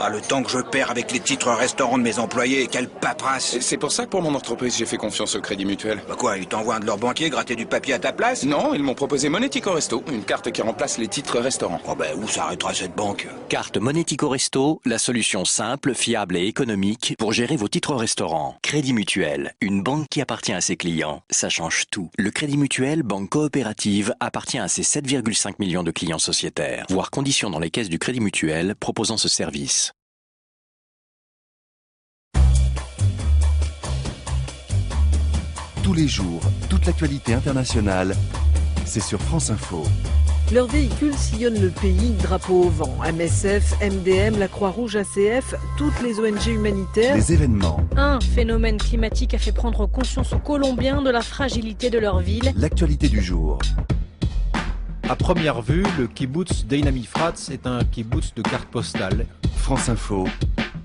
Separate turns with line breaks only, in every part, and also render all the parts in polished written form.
Ah, le temps que je perds avec les titres restaurants de mes employés, quelle paperasse.
Et c'est pour ça que pour mon entreprise, j'ai fait confiance au Crédit Mutuel.
Bah quoi, ils t'envoient un de leurs banquiers gratter du papier à ta place?
Non, ils m'ont proposé Monético Resto, une carte qui remplace les titres restaurants.
Oh ben, où s'arrêtera cette banque?
Carte Monético Resto, la solution simple, fiable et économique pour gérer vos titres restaurants. Crédit Mutuel, une banque qui appartient à ses clients. Ça change tout. Le Crédit Mutuel, banque coopérative, appartient à ses 7,5 millions de clients sociétaires. Voir conditions dans les caisses du Crédit Mutuel proposant ce service.
Tous les jours, toute l'actualité internationale, c'est sur France Info.
Leurs véhicules sillonnent le pays, drapeau au vent. MSF, MDM, la Croix-Rouge, ACF, toutes les ONG humanitaires.
Les événements,
Un phénomène climatique a fait prendre conscience aux Colombiens de la fragilité de leur ville.
l'actualité du jour.
À première vue, le kibbutz d'Einam Efrat est un kibbutz de carte postale.
France Info,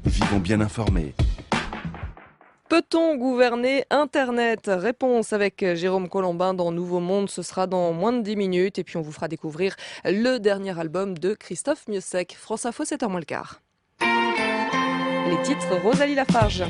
vivons bien informés.
Peut-on gouverner Internet? Réponse avec Jérôme Colombin dans Nouveau Monde. Ce sera dans moins de 10 minutes. Et puis on vous fera découvrir le dernier album de Christophe Miossec. France Info, 7h moins le quart. Les titres, Rosalie Lafarge.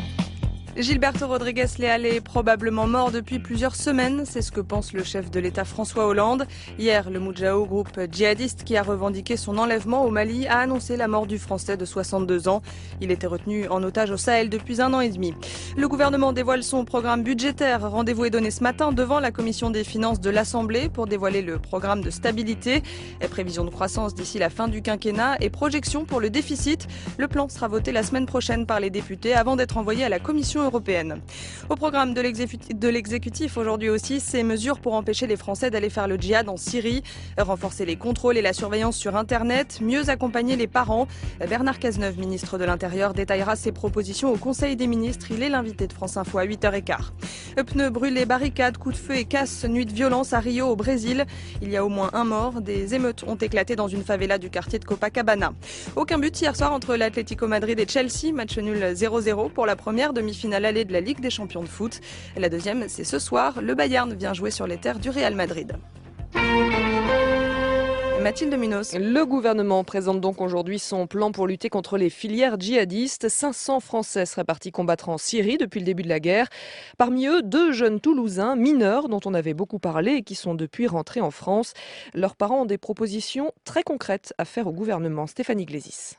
Gilberto Rodriguez Leal est probablement mort depuis plusieurs semaines, c'est ce que pense le chef de l'État François Hollande. Hier, le Moudjahou, groupe djihadiste qui a revendiqué son enlèvement au Mali, a annoncé la mort du Français de 62 ans. Il était retenu en otage au Sahel depuis 1 an et demi. Le gouvernement dévoile son programme budgétaire. Rendez-vous est donné ce matin devant la commission des finances de l'Assemblée pour dévoiler le programme de stabilité. Et prévision de croissance d'ici la fin du quinquennat et projection pour le déficit. Le plan sera voté la semaine prochaine par les députés avant d'être envoyé à la Commission européenne. Au programme de l'exécutif aujourd'hui aussi, ces mesures pour empêcher les Français d'aller faire le djihad en Syrie, renforcer les contrôles et la surveillance sur Internet, mieux accompagner les parents. Bernard Cazeneuve, ministre de l'Intérieur, détaillera ses propositions au Conseil des ministres. Il est l'invité de France Info à 8h15. Pneus brûlés, barricades, coups de feu et casse, nuit de violence à Rio au Brésil. Il y a au moins un mort. Des émeutes ont éclaté dans une favela du quartier de Copacabana. Aucun but hier soir entre l'Atlético Madrid et Chelsea. Match nul 0-0 pour la première demi-finale allée de la Ligue des champions de foot. La deuxième, c'est ce soir. Le Bayern vient jouer sur les terres du Real Madrid. Mathilde Munoz.
Le gouvernement présente donc aujourd'hui son plan pour lutter contre les filières djihadistes. 500 Français seraient partis combattre en Syrie depuis le début de la guerre. Parmi eux, 2 jeunes Toulousains mineurs dont on avait beaucoup parlé et qui sont depuis rentrés en France. Leurs parents ont des propositions très concrètes à faire au gouvernement. Stéphanie Glésis.